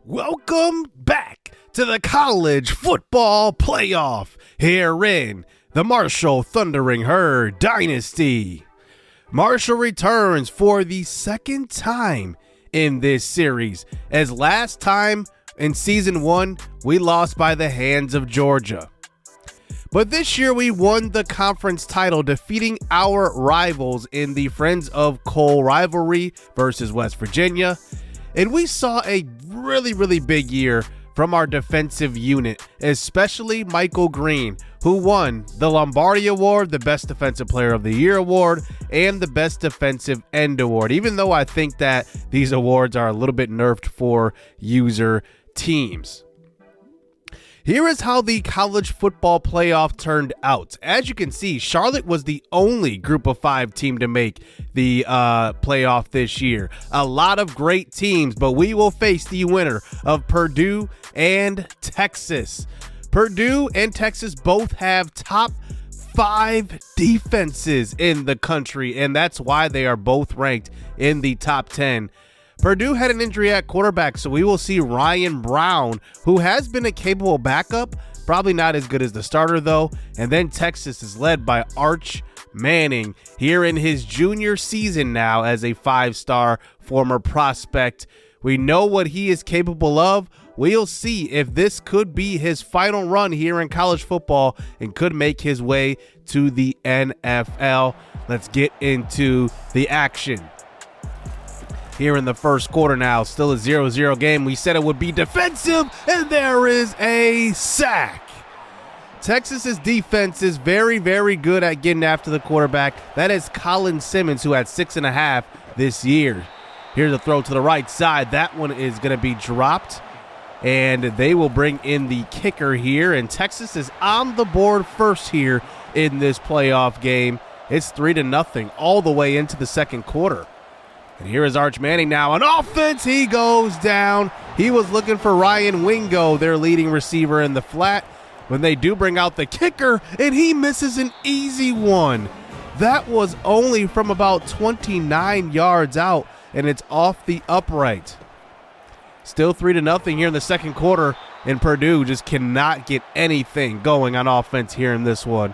Welcome back to the college football playoff here in the Marshall Thundering Herd Dynasty. Marshall returns for the second time in this series, as last time in season 1 we lost by the hands of Georgia. But this year we won the conference title, defeating our rivals in the Friends of Cole rivalry versus West Virginia. And we saw a really big year from our defensive unit, especially Michael Green, who won the Lombardi Award, the Best Defensive Player of the Year Award, and the Best Defensive End Award, even though I think that these awards are a little bit nerfed for user teams. Here is how the college football playoff turned out. As you can see, Charlotte was the only group of 5 team to make the playoff this year. A lot of great teams, but we will face the winner of Purdue and Texas. Purdue and Texas both have top 5 defenses in the country, and that's why they are both ranked in the top 10. Purdue had an injury at quarterback, so we will see Ryan Brown, who has been a capable backup, probably not as good as the starter though. And then Texas is led by Arch Manning here in his junior season now as a 5-star former prospect. We know what he is capable of. We'll see if this could be his final run here in college football and could make his way to the NFL. Let's get into the action. Here in the first quarter now, still a 0-0 game. We said it would be defensive, and there is a sack. Texas's defense is very good at getting after the quarterback. That is Colin Simmons, who had 6.5 this year. Here's a throw to the right side. That one is going to be dropped, and they will bring in the kicker here, and Texas is on the board first here in this playoff game. It's 3-0 all the way into the second quarter. And here is Arch Manning now on offense. He goes down. He was looking for Ryan Wingo, their leading receiver, in the flat when they do bring out the kicker, and he misses an easy one. That was only from about 29 yards out, and it's off the upright. Still 3-0 here in the second quarter, and Purdue just cannot get anything going on offense here in this one.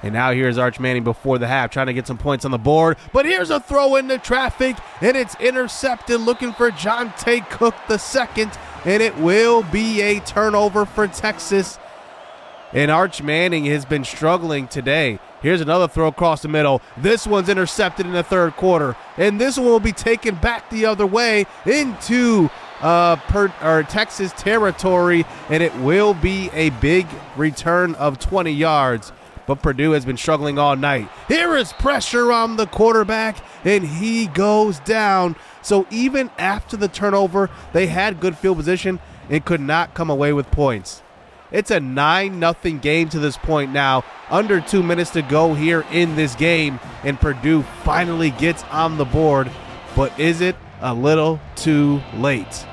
And now here's Arch Manning before the half, trying to get some points on the board. But here's a throw into traffic, and it's intercepted, looking for Jonte Cook II, and it will be a turnover for Texas. And Arch Manning has been struggling today. Here's another throw across the middle. This one's intercepted in the third quarter, and this one will be taken back the other way into Texas territory, and it will be a big return of 20 yards. But Purdue has been struggling all night. Here is pressure on the quarterback, and he goes down. So even after the turnover, they had good field position and could not come away with points. It's a 9-0 game to this point now. Under 2 minutes to go here in this game, and Purdue finally gets on the board. But is it a little too late?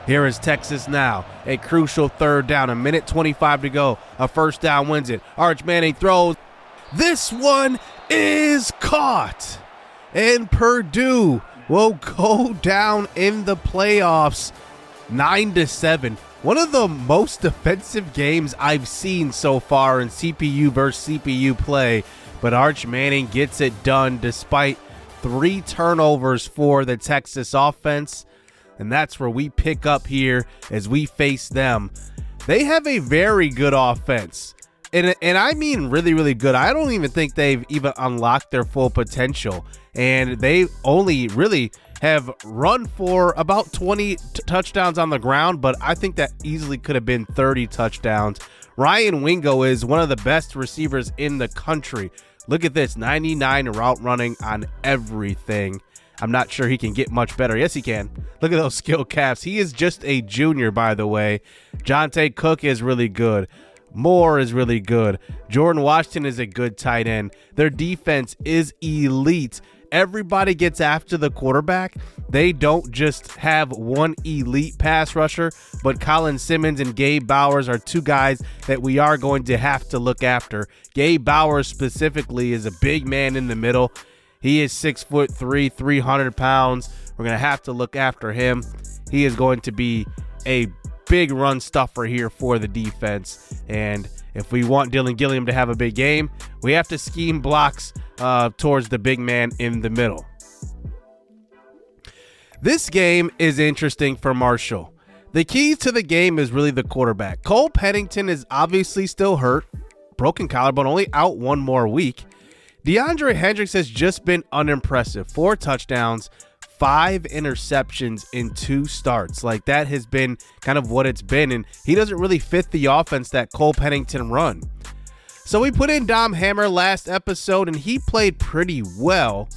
Here is Texas now, a crucial third down, 1:25 to go. A first down wins it. Arch Manning throws. This one is caught, and Purdue will go down in the playoffs 9-7. One of the most defensive games I've seen so far in CPU versus CPU play, but Arch Manning gets it done despite 3 turnovers for the Texas offense. And that's where we pick up here as we face them. They have a very good offense. And I mean really good. I don't even think they've even unlocked their full potential. And they only really have run for about 20 touchdowns on the ground, but I think that easily could have been 30 touchdowns. Ryan Wingo is one of the best receivers in the country. Look at this, 99 route running on everything. I'm not sure he can get much better. Yes, he can. Look at those skill caps. He is just a junior, by the way. Jonte Cook is really good. Moore is really good. Jordan Washington is a good tight end. Their defense is elite. Everybody gets after the quarterback. They don't just have one elite pass rusher, but Colin Simmons and Gabe Bowers are 2 guys that we are going to have to look after. Gabe Bowers specifically is a big man in the middle. He is 6'3", 300 pounds. We're going to have to look after him. he is going to be a big run stuffer here for the defense. And if we want Dylan Gilliam to have a big game, we have to scheme blocks towards the big man in the middle. This game is interesting for Marshall. The key to the game is really the quarterback. Cole Pennington is obviously still hurt, broken collarbone, only out one more week. DeAndre Hendricks has just been unimpressive. 4 touchdowns, 5 interceptions in 2 starts. Like, that has been kind of what it's been, and he doesn't really fit the offense that Cole Pennington run. So we put in Dom Hammer last episode, and he played pretty well,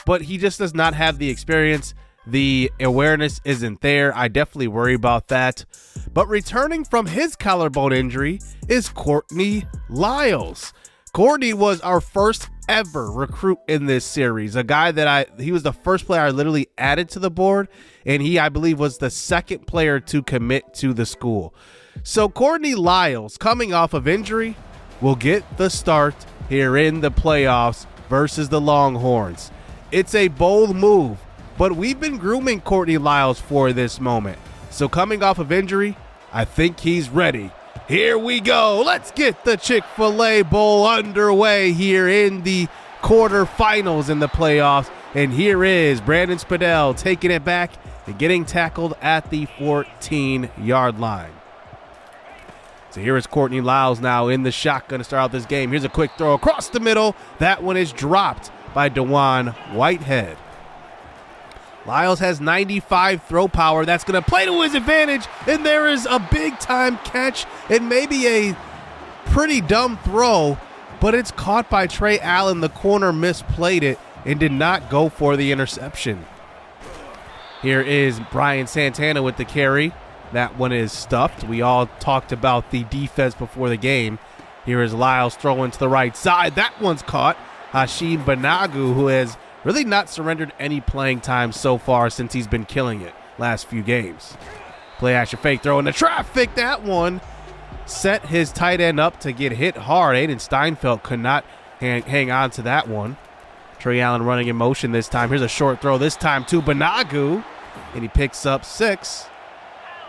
but he just does not have the experience. The awareness isn't there. I definitely worry about that. But returning from his collarbone injury is Courtney Lyles. Courtney was our first ever recruit in this series. A guy that he was the first player I literally added to the board, and he, I believe, was the second player to commit to the school. So Courtney Lyles, coming off of injury, will get the start here in the playoffs versus the Longhorns. It's a bold move, but we've been grooming Courtney Lyles for this moment. So coming off of injury, I think he's ready. Here we go. Let's get the Chick-fil-A Bowl underway here in the quarterfinals in the playoffs. And here is Brandon Spadell taking it back and getting tackled at the 14-yard line. So here is Courtney Lyles now in the shotgun to start out this game. Here's a quick throw across the middle. That one is dropped by DeJuan Whitehead. Lyles has 95 throw power. That's going to play to his advantage, and there is a big-time catch and maybe a pretty dumb throw, but it's caught by Trey Allen. The corner misplayed it and did not go for the interception. Here is Brian Santana with the carry. That one is stuffed. We all talked about the defense before the game. Here is Lyles throwing to the right side. That one's caught. Hashim Banagu, who has really not surrendered any playing time so far since he's been killing it last few games. Play action fake throw into traffic. That one set his tight end up to get hit hard. Aiden Steinfeld could not hang on to that one. Trey Allen running in motion this time. Here's a short throw this time to Banagu, and he picks up 6.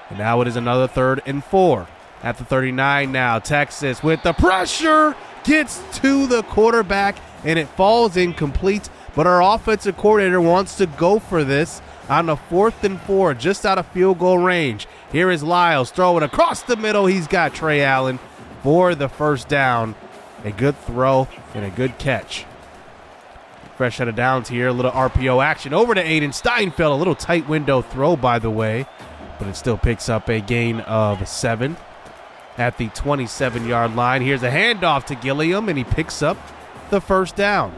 And now it is another 3rd and 4. At the 39 now, Texas with the pressure gets to the quarterback, and it falls incomplete. But our offensive coordinator wants to go for this on a 4th and 4, just out of field goal range. Here is Lyles throwing across the middle. He's got Trey Allen for the first down. A good throw and a good catch. Fresh set of downs here. A little RPO action over to Aiden Steinfeld. A little tight window throw, by the way, but it still picks up a gain of 7 at the 27-yard line. Here's a handoff to Gilliam, and he picks up the first down.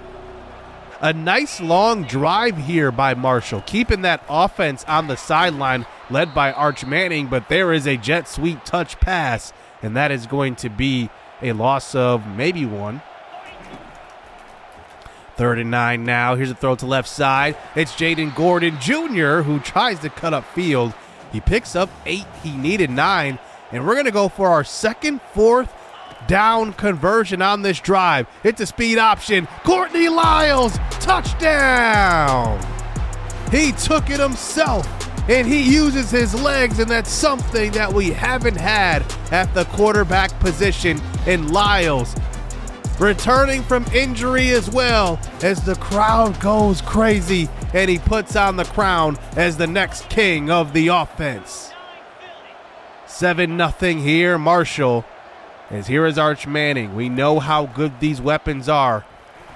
A nice long drive here by Marshall, keeping that offense on the sideline led by Arch Manning, but there is a jet sweep touch pass, and that is going to be a loss of maybe 1. 3rd and 9 now. Here's a throw to left side. It's Jaden Gordon Jr. who tries to cut up field. He picks up 8. He needed 9, and we're going to go for our 2nd, 4th down conversion on this drive. It's a speed option. Courtney Lyles, touchdown. He took it himself, and he uses his legs, and that's something that we haven't had at the quarterback position. And Lyles returning from injury as well, as the crowd goes crazy, and he puts on the crown as the next king of the offense. 7-0 here, Marshall. As here is Arch Manning. We know how good these weapons are.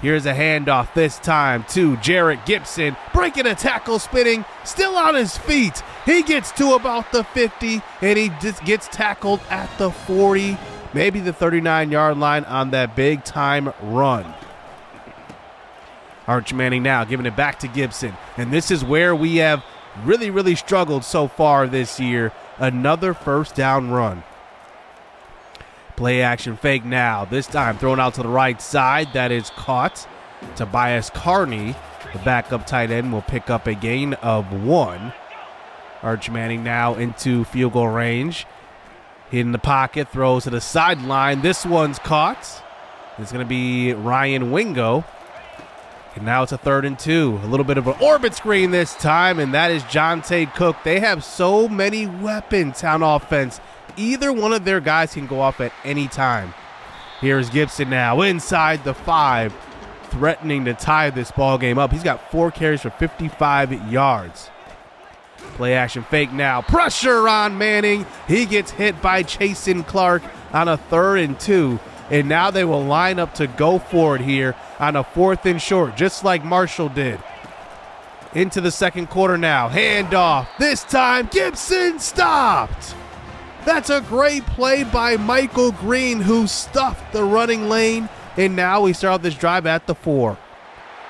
Here's a handoff this time to Jarrett Gibson. Breaking a tackle, spinning, still on his feet. He gets to about the 50, and he just gets tackled at the 40, maybe the 39-yard line on that big-time run. Arch Manning now giving it back to Gibson. And this is where we have really, really struggled so far this year. Another first down run. Play action fake now. This time thrown out to the right side. That is caught. Tobias Carney, the backup tight end, will pick up a gain of 1. Arch Manning now into field goal range. In the pocket, throws to the sideline. This one's caught. It's going to be Ryan Wingo. And now it's a 3rd and 2. A little bit of an orbit screen this time, and that is Jonte Cook. They have so many weapons on offense. Either one of their guys can go off at any time. Here's Gibson now inside the 5, threatening to tie this ball game up. He's got 4 carries for 55 yards. Play action fake now. Pressure on Manning. He gets hit by Chasen Clark on a 3rd and 2. And now they will line up to go for it here on a 4th and short, just like Marshall did. Into the second quarter now. Handoff. This time, Gibson stopped. That's a great play by Michael Green, who stuffed the running lane. And now we start this drive at the 4.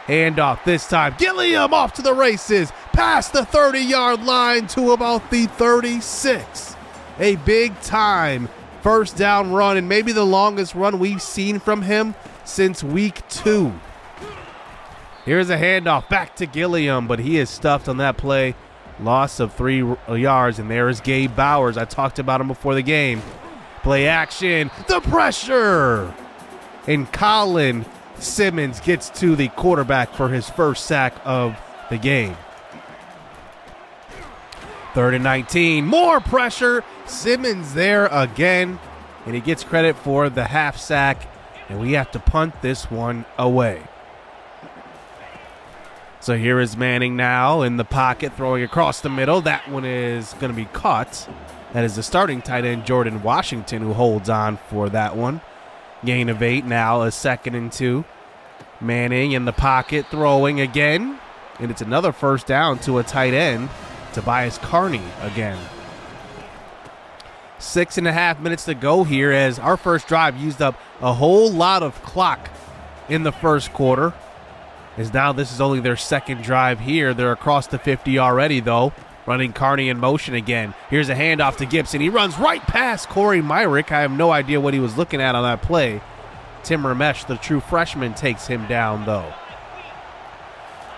Handoff this time. Gilliam off to the races. Past the 30-yard line to about the 36. A big time first down run, and maybe the longest run we've seen from him since week 2. Here's a handoff back to Gilliam, but he is stuffed on that play. Loss of 3 yards, and there is Gabe Bowers. I talked about him before the game. Play action, the pressure, and Colin Simmons gets to the quarterback for his first sack of the game. 3rd and 19, more pressure. Simmons there again, and he gets credit for the half sack, and we have to punt this one away. So here is Manning now in the pocket, throwing across the middle. That one is going to be caught. That is the starting tight end, Jordan Washington, who holds on for that one. Gain of 8 now, a 2nd and 2. Manning in the pocket, throwing again, and it's another first down to a tight end, Tobias Carney again. 6.5 minutes to go here, as our first drive used up a whole lot of clock in the first quarter. As now this is only their second drive here. They're across the 50 already, though. Running Carney in motion again. Here's a handoff to Gibson. He runs right past Corey Myrick. I have no idea what he was looking at on that play. Tim Ramesh, the true freshman, takes him down, though.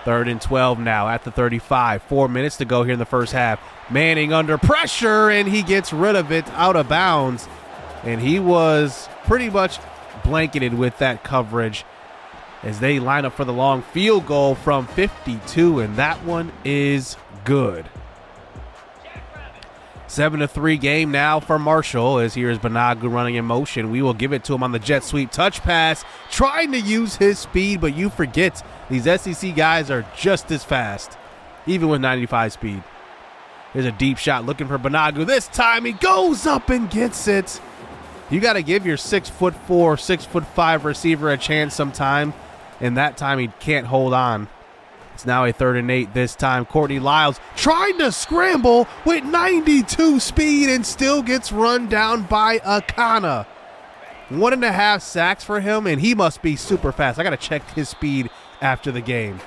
3rd and 12 now at the 35. 4 minutes to go here in the first half. Manning under pressure, and he gets rid of it out of bounds. And he was pretty much blanketed with that coverage as they line up for the long field goal from 52, and that one is good. 7-3 game now for Marshall, as here's Banagu running in motion. We will give it to him on the jet sweep touch pass, trying to use his speed, but you forget these SEC guys are just as fast, even with 95 speed. There's a deep shot looking for Banagu. This time he goes up and gets it. You got to give your 6'4", 6'5" receiver a chance sometime, and that time he can't hold on. It's now a 3rd and 8 this time. Courtney Lyles trying to scramble with 92 speed and still gets run down by Akana. 1.5 sacks for him, and he must be super fast. I got to check his speed after the game.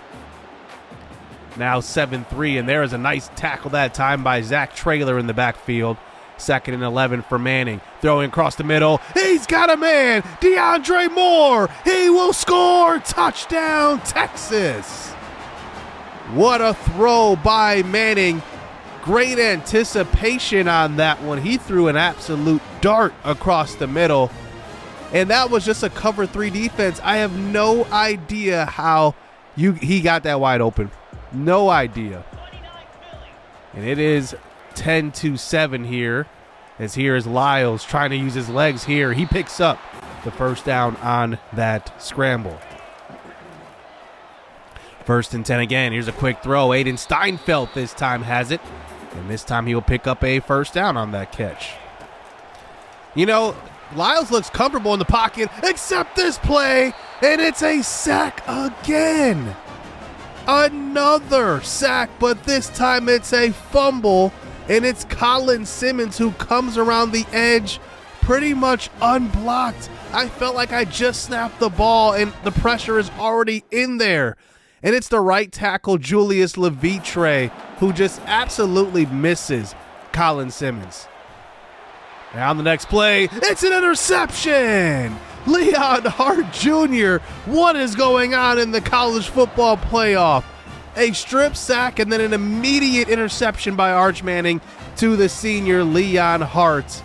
Now 7-3, and there is a nice tackle that time by Zach Traylor in the backfield. 2nd and 11 for Manning. Throwing across the middle. He's got a man. DeAndre Moore. He will score. Touchdown, Texas. What a throw by Manning. Great anticipation on that one. He threw an absolute dart across the middle. And that was just a cover 3 defense. I have no idea how he got that wide open. No idea. And it is 10-7 here, as here is Lyles trying to use his legs here. He picks up the first down on that scramble. 1st and 10 again. Here's a quick throw. Aiden Steinfeld this time has it, and this time he will pick up a first down on that catch. You know, Lyles looks comfortable in the pocket, except this play, and it's a sack again. Another sack, but this time it's a fumble, and it's Colin Simmons who comes around the edge pretty much unblocked. I felt like I just snapped the ball, and the pressure is already in there. And it's the right tackle, Julius Levitre, who just absolutely misses Colin Simmons. And on the next play, it's an interception. Leon Hart Jr., what is going on in the college football playoff? A strip sack and then an immediate interception by Arch Manning to the senior Leon Hart.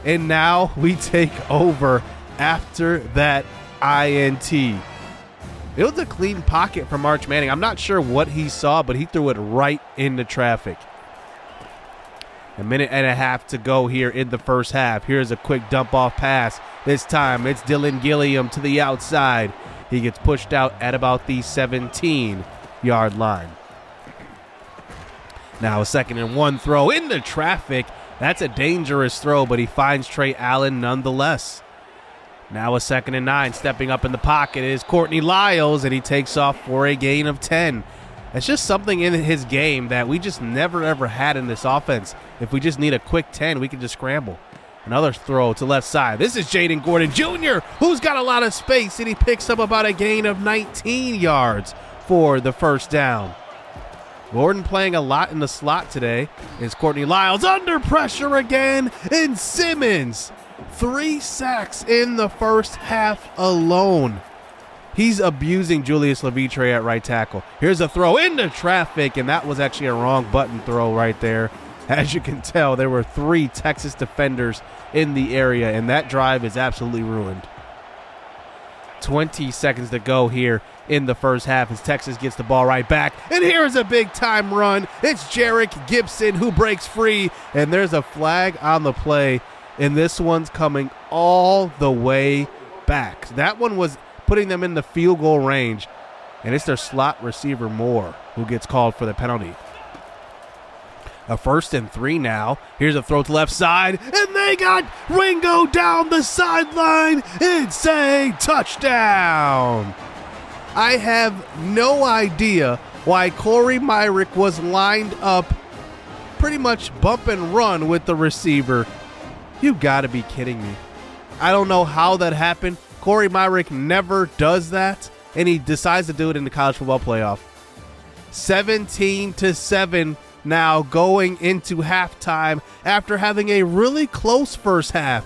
And now we take over after that INT. It was a clean pocket from Arch Manning. I'm not sure what he saw, but he threw it right into traffic. A minute and a half to go here in the first half. Here's a quick dump-off pass. This time it's Dylan Gilliam to the outside. He gets pushed out at about the 17-yard line. Now a 2nd and 1 throw into traffic. That's a dangerous throw, but he finds Trey Allen nonetheless. Now a 2nd and 9. Stepping up in the pocket is Courtney Lyles, and he takes off for a gain of 10. It's just something in his game that we just never, ever had in this offense. If we just need a quick 10, we can just scramble. Another throw to left side. This is Jaden Gordon Jr., who's got a lot of space, and he picks up about a gain of 19 yards for the first down. Gordon playing a lot in the slot today. Is Courtney Lyles under pressure again, and Simmons. 3 sacks in the first half alone. He's abusing Julius Levitre at right tackle. Here's a throw into traffic, and that was actually a wrong button throw right there. As you can tell, there were 3 Texas defenders in the area, and that drive is absolutely ruined. 20 seconds to go here in the first half as Texas gets the ball right back. And here's a big-time run. It's Jarek Gibson who breaks free, and there's a flag on the play, and this one's coming all the way back. That one was putting them in the field goal range, and it's their slot receiver Moore who gets called for the penalty. A 1st and 3 now. Here's a throw to left side, and they got Ringo down the sideline. It's a touchdown. I have no idea why Corey Myrick was lined up pretty much bump and run with the receiver. You gotta be kidding me. I don't know how that happened. Corey Myrick never does that, and he decides to do it in the college football playoff. 17-7 now going into halftime after having a really close first half.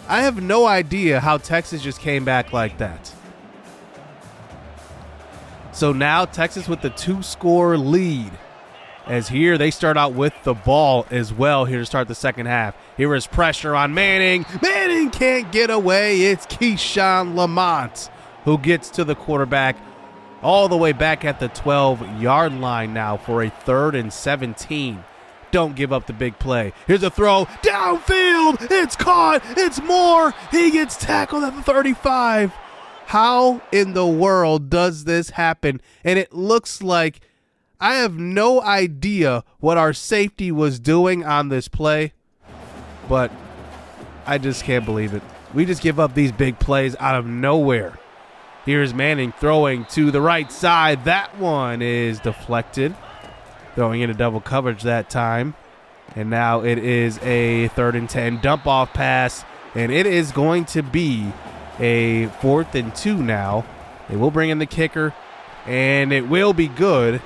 I have no idea how Texas just came back like that. So now Texas with the 2-score lead. As here they start out with the ball as well here to start the second half. Here is pressure on Manning. Manning can't get away. It's Keyshawn Lamont who gets to the quarterback all the way back at the 12-yard line now for a 3rd and 17. Don't give up the big play. Here's a throw downfield. It's caught. It's Moore. He gets tackled at the 35. How in the world does this happen? And it looks like I have no idea what our safety was doing on this play, but I just can't believe it. We just give up these big plays out of nowhere. Here's Manning throwing to the right side. That one is deflected. Throwing into double coverage that time. And now it is a 3rd and 10 dump-off pass, and it is going to be a 4th and 2 now. They will bring in the kicker, and it will be good.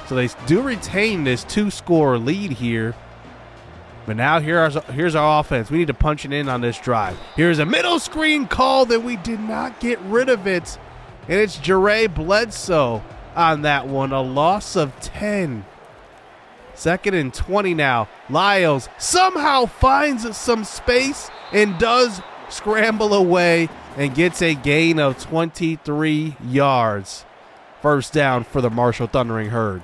So they do retain this 2-score lead here. But now here's our offense. We need to punch it in on this drive. Here's a middle screen call that we did not get rid of it. And it's Jere Bledsoe on that one. A loss of 10. 2nd and 20 now. Lyles somehow finds some space and does scramble away and gets a gain of 23 yards. First down for the Marshall Thundering Herd.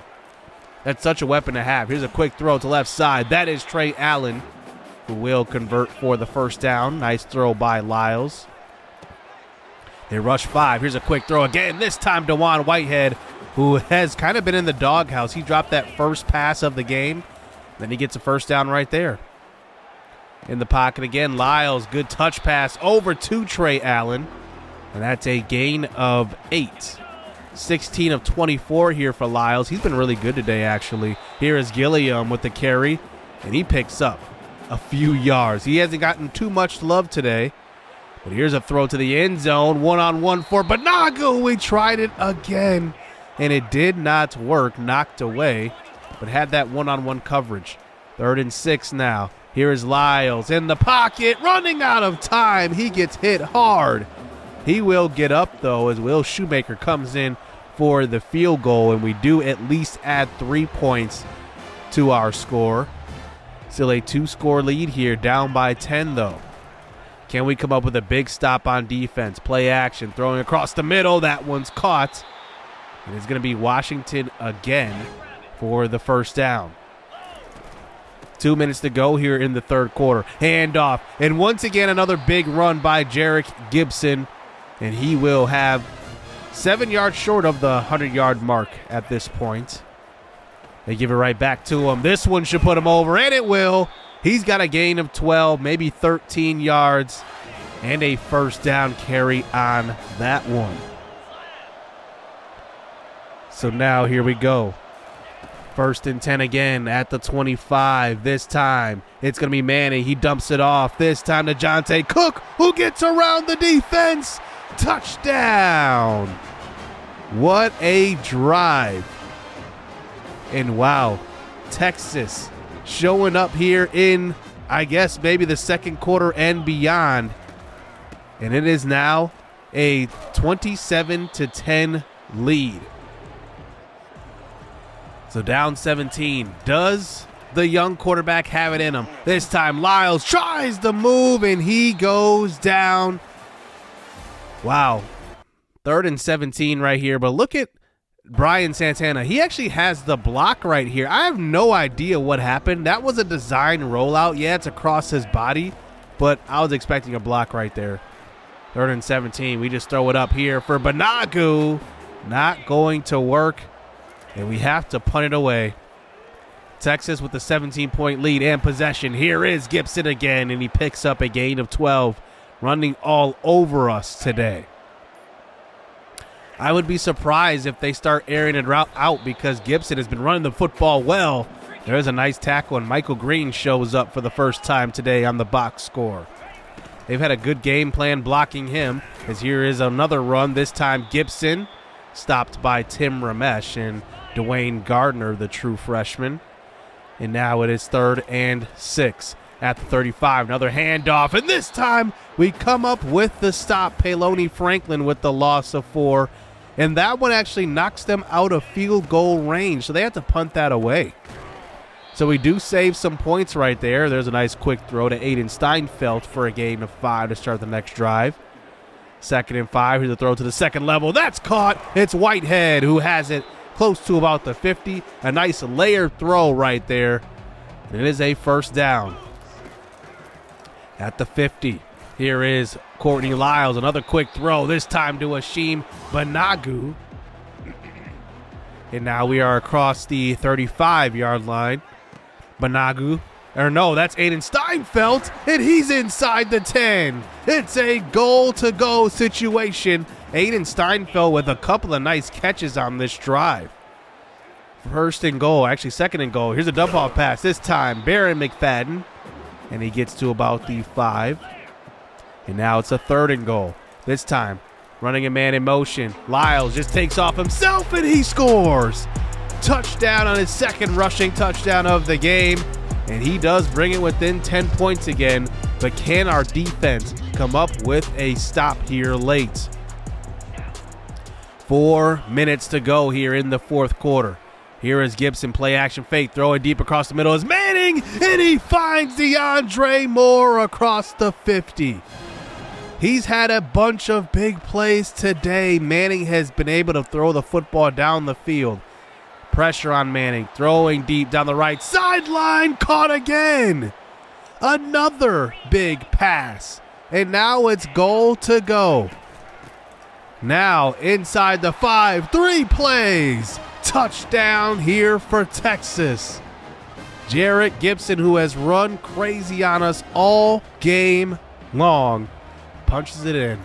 That's such a weapon to have. Here's a quick throw to left side. That is Trey Allen, who will convert for the first down. Nice throw by Lyles. They rush 5. Here's a quick throw again. This time DeJuan Whitehead, who has kind of been in the doghouse. He dropped that first pass of the game. Then he gets a first down right there. In the pocket again, Lyles. Good touch pass over to Trey Allen. And that's a gain of 8. 16 of 24 here for Lyles. He's been really good today, actually. Here is Gilliam with the carry, and he picks up a few yards. He hasn't gotten too much love today, but here's a throw to the end zone. One-on-one for Banago. We tried it again, and it did not work. Knocked away, but had that one-on-one coverage. 3rd and 6 now. Here is Lyles in the pocket, running out of time. He gets hit hard. He will get up, though, as Will Shoemaker comes in for the field goal, and we do at least add 3 points to our score. Still a 2-score lead here, down by 10, though. Can we come up with a big stop on defense? Play action, throwing across the middle. That one's caught. And it's going to be Washington again for the first down. 2 minutes to go here in the third quarter. Handoff. And once again, another big run by Jarek Gibson. And he will have 7 yards short of the 100-yard mark at this point. They give it right back to him. This one should put him over, and it will. He's got a gain of 12, maybe 13 yards, and a first down carry on that one. So now here we go. 1st and 10 again at the 25. This time it's going to be Manning. He dumps it off. This time to Jonte Cook, who gets around the defense. Touchdown. What a drive. And wow, Texas showing up here in, I guess, maybe the second quarter and beyond. And it is now a 27-10 lead. So down 17. Does the young quarterback have it in him? This time Lyles tries to move and he goes down. Wow. 3rd and 17 right here. But look at Brian Santana. He actually has the block right here. I have no idea what happened. That was a design rollout. Yeah, it's across his body, but I was expecting a block right there. 3rd and 17. We just throw it up here for Banagu. Not going to work. And we have to punt it away. Texas with the 17-point lead and possession. Here is Gibson again, and he picks up a gain of 12, running all over us today. I would be surprised if they start airing it out because Gibson has been running the football well. There's a nice tackle, and Michael Green shows up for the first time today on the box score. They've had a good game plan blocking him, as here is another run. This time Gibson stopped by Tim Ramesh and Dwayne Gardner, the true freshman. And now it is 3rd and 6 at the 35. Another handoff, and this time we come up with the stop. Peloni Franklin with the loss of 4. And that one actually knocks them out of field goal range, so they have to punt that away. So we do save some points right there. There's a nice quick throw to Aiden Steinfeld for a gain of 5 to start the next drive. 2nd and 5. Here's a throw to the second level. That's caught. It's Whitehead who has it close to about the 50. A nice layered throw right there. And it is a first down. At the 50. Here is Courtney Lyles. Another quick throw. This time to Hashim Banagu. And now we are across the 35-yard line. Banagu. Or no, that's Aiden Steinfeld, and he's inside the 10. It's a goal-to-go situation. Aiden Steinfeld with a couple of nice catches on this drive. 1st and goal, actually 2nd and goal. Here's a dump-off pass. This time, Barron McFadden, and he gets to about the 5. And now it's a 3rd and goal. This time, running a man in motion. Lyles just takes off himself, and he scores. Touchdown on his 2nd rushing touchdown of the game. And he does bring it within 10 points again. But can our defense come up with a stop here late? 4 minutes to go here in the 4th quarter. Here is Gibson, play action fake, throwing deep across the middle is Manning, and he finds DeAndre Moore across the 50. He's had a bunch of big plays today. Manning has been able to throw the football down the field. Pressure on Manning, throwing deep down the right sideline, caught again. Another big pass, and now it's goal to go. Now inside the 5, 3 plays. Touchdown here for Texas. Jarrett Gibson, who has run crazy on us all game long, punches it in.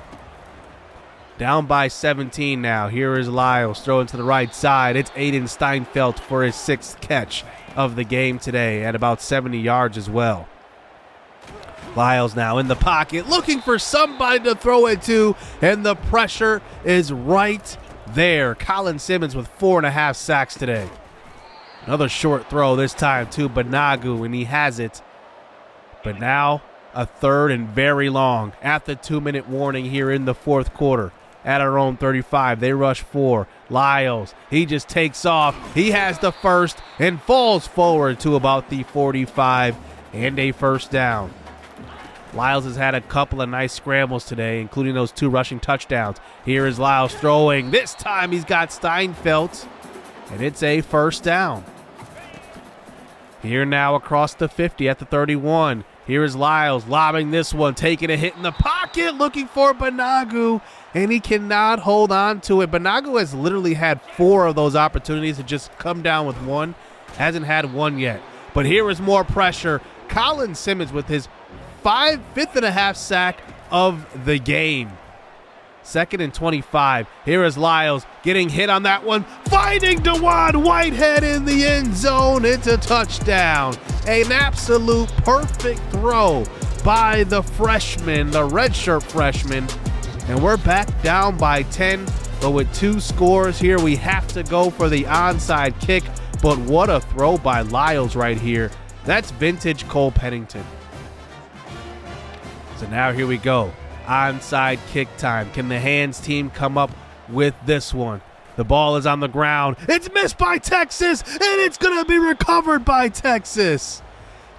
Down by 17 now. Here is Lyles throwing to the right side. It's Aiden Steinfeld for his 6th catch of the game today at about 70 yards as well. Lyles now in the pocket looking for somebody to throw it to, and the pressure is right there. Colin Simmons with 4.5 sacks today. Another short throw this time to Banagu, and he has it. But now a 3rd and very long at the 2-minute warning here in the 4th quarter. At our own 35, they rush 4. Lyles, he just takes off. He has the 1st and falls forward to about the 45 and a first down. Lyles has had a couple of nice scrambles today, including those 2 rushing touchdowns. Here is Lyles throwing. This time he's got Steinfeld, and it's a first down. Here now across the 50 at the 31. Here is Lyles lobbing this one, taking a hit in the pocket, looking for Banagu, and he cannot hold on to it. Banagu has literally had 4 of those opportunities to just come down with one. Hasn't had one yet. But here is more pressure. Colin Simmons with his 5th and a half sack of the game. 2nd and 25. Here is Lyles getting hit on that one, finding DeJuan Whitehead in the end zone. It's a touchdown. An absolute perfect throw by the freshman, the redshirt freshman. And we're back down by 10, but with 2 scores here, we have to go for the onside kick. But what a throw by Lyles right here. That's vintage Cole Pennington. So now here we go. Onside kick time. Can the Hands team come up with this one? The ball is on the ground. It's missed by Texas, and it's going to be recovered by Texas.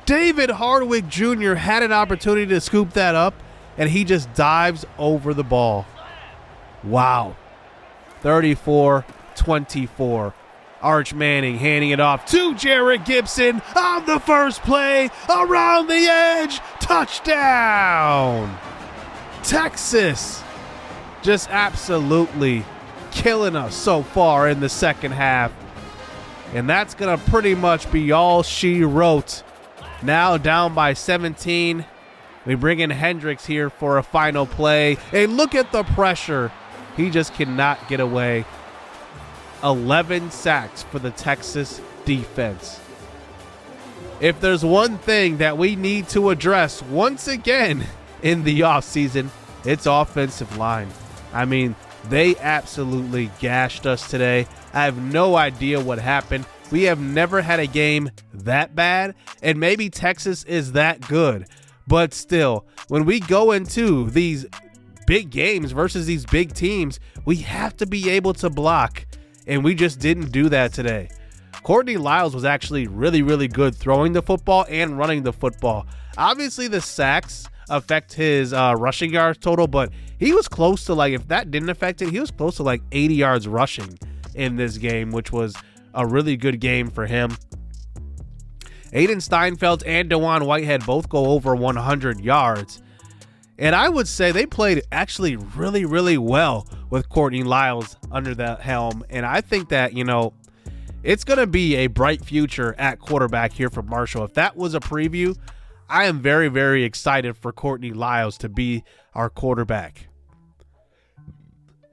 David Hardwick Jr. had an opportunity to scoop that up, and he just dives over the ball. Wow. 34-24. Arch Manning handing it off to Jarrett Gibson on the first play. Around the edge. Touchdown. Texas just absolutely killing us so far in the second half. And that's going to pretty much be all she wrote. Now down by 17. We bring in Hendricks here for a final play. And look at the pressure. He just cannot get away. 11 sacks for the Texas defense. If there's one thing that we need to address once again in the offseason, it's offensive line. I mean, they absolutely gashed us today. I have no idea what happened. We have never had a game that bad, and maybe Texas is that good. But still, when we go into these big games versus these big teams, we have to be able to block. And we just didn't do that today. Courtney Lyles was actually really, really good throwing the football and running the football. Obviously, the sacks affect his rushing yards total, but he was close to, like, if that didn't affect it, he was close to like 80 yards rushing in this game, which was a really good game for him. Aiden Steinfeld and DeJuan Whitehead both go over 100 yards. And I would say they played actually really, really well with Courtney Lyles under the helm. And I think that, you know, it's going to be a bright future at quarterback here for Marshall. If that was a preview, I am very, very excited for Courtney Lyles to be our quarterback.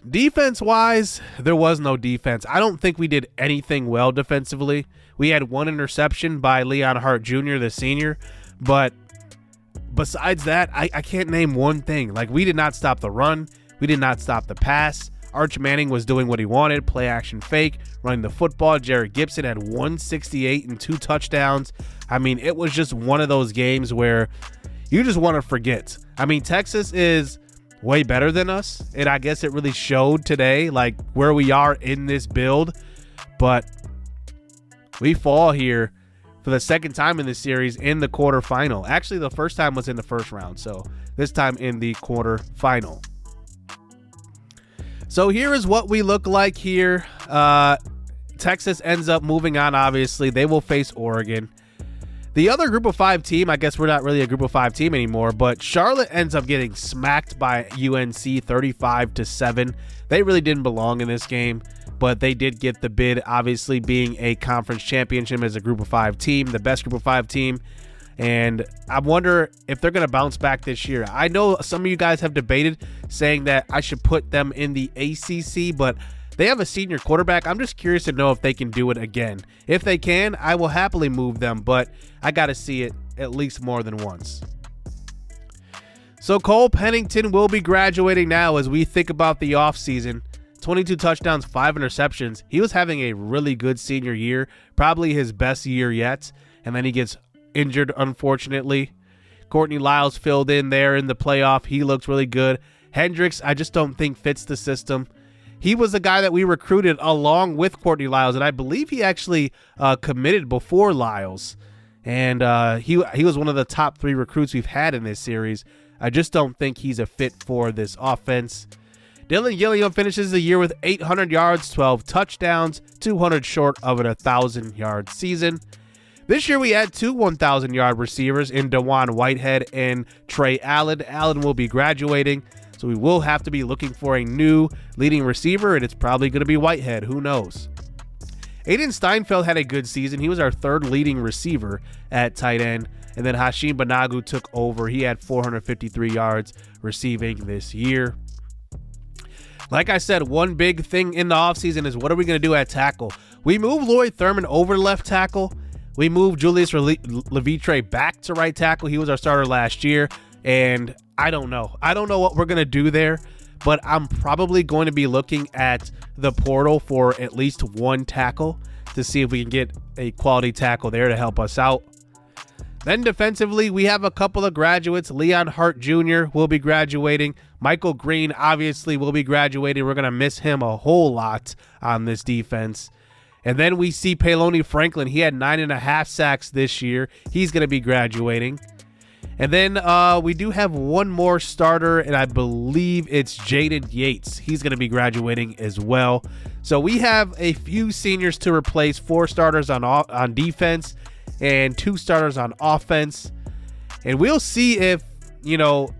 Defense-wise, there was no defense. I don't think we did anything well defensively. We had 1 interception by Leon Hart Jr., the senior, but besides that, I can't name one thing. Like, we did not stop the run. We did not stop the pass. Arch Manning was doing what he wanted, play action fake, running the football. Jarrett Gibson had 168 and 2 touchdowns. I mean, it was just one of those games where you just want to forget. I mean, Texas is way better than us, and I guess it really showed today, like, where we are in this build. But we fall here for the second time in this series in the quarterfinal. Actually, the first time was in the first round, so this time in the quarterfinal. So here is what we look like here. Texas ends up moving on, obviously. They will face Oregon. The other group of 5 team, I guess we're not really a group of 5 team anymore, but Charlotte ends up getting smacked by UNC 35-7. They really didn't belong in this game, but they did get the bid, obviously being a conference championship as a group of 5 team, the best group of 5 team. And I wonder if they're going to bounce back this year. I know some of you guys have debated saying that I should put them in the ACC, but they have a senior quarterback. I'm just curious to know if they can do it again. If they can, I will happily move them, but I got to see it at least more than once. So Cole Pennington will be graduating now as we think about the offseason. 22 touchdowns, 5 interceptions. He was having a really good senior year, probably his best year yet, and then he gets injured, unfortunately. Courtney Lyles filled in there in the playoff. He looks really good. Hendricks, I just don't think fits the system. He was the guy that we recruited along with Courtney Lyles, and I believe he actually committed before Lyles. And he was one of the top 3 recruits we've had in this series. I just don't think he's a fit for this offense. Dylan Gilliam finishes the year with 800 yards, 12 touchdowns, 200 short of an 1,000-yard season. This year we had 2 1,000-yard receivers in DeJuan Whitehead and Trey Allen. Allen will be graduating, so we will have to be looking for a new leading receiver, and it's probably going to be Whitehead. Who knows? Aiden Steinfeld had a good season. He was our 3rd leading receiver at tight end. And then Hashim Banagu took over. He had 453 yards receiving this year. Like I said, one big thing in the offseason is what are we going to do at tackle? We moved Lloyd Thurman over to left tackle. We moved Julius Levitre back to right tackle. He was our starter last year. And I don't know. I don't know what we're going to do there. But I'm probably going to be looking at the portal for at least one tackle to see if we can get a quality tackle there to help us out. Then defensively, we have a couple of graduates. Leon Hart Jr. will be graduating. Michael Green obviously will be graduating. We're going to miss him a whole lot on this defense. And then we see Peloni Franklin. He had 9.5 sacks this year. He's going to be graduating. And then we do have one more starter, and I believe it's Jaden Yates. He's going to be graduating as well. So we have a few seniors to replace, 4 starters on defense and 2 starters on offense. And we'll see if,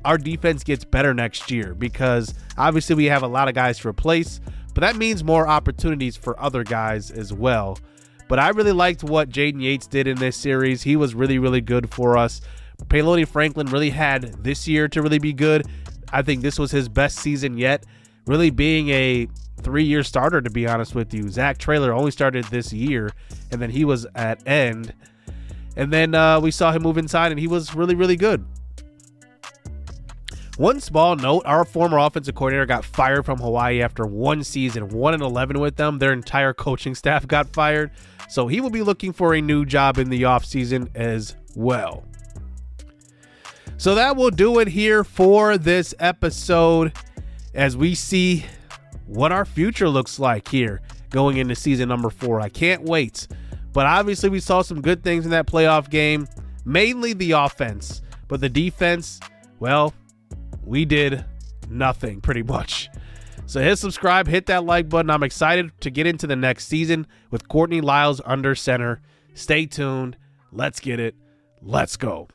our defense gets better next year, because obviously we have a lot of guys to replace, but that means more opportunities for other guys as well. But I really liked what Jaden Yates did in this series. He was really, really good for us. Peloni Franklin really had this year to really be good. I think this was his best season yet, really being a 3-year starter, to be honest with you. Zach Traylor only started this year, and then he was at end. And then we saw him move inside, and he was really, really good. One small note, our former offensive coordinator got fired from Hawaii after 1 season, 1-11 with them. Their entire coaching staff got fired, so he will be looking for a new job in the offseason as well. So that will do it here for this episode as we see what our future looks like here going into season number 4. I can't wait. But obviously we saw some good things in that playoff game, mainly the offense. But the defense, well, we did nothing pretty much. So hit subscribe, hit that like button. I'm excited to get into the next season with Courtney Lyles under center. Stay tuned. Let's get it. Let's go.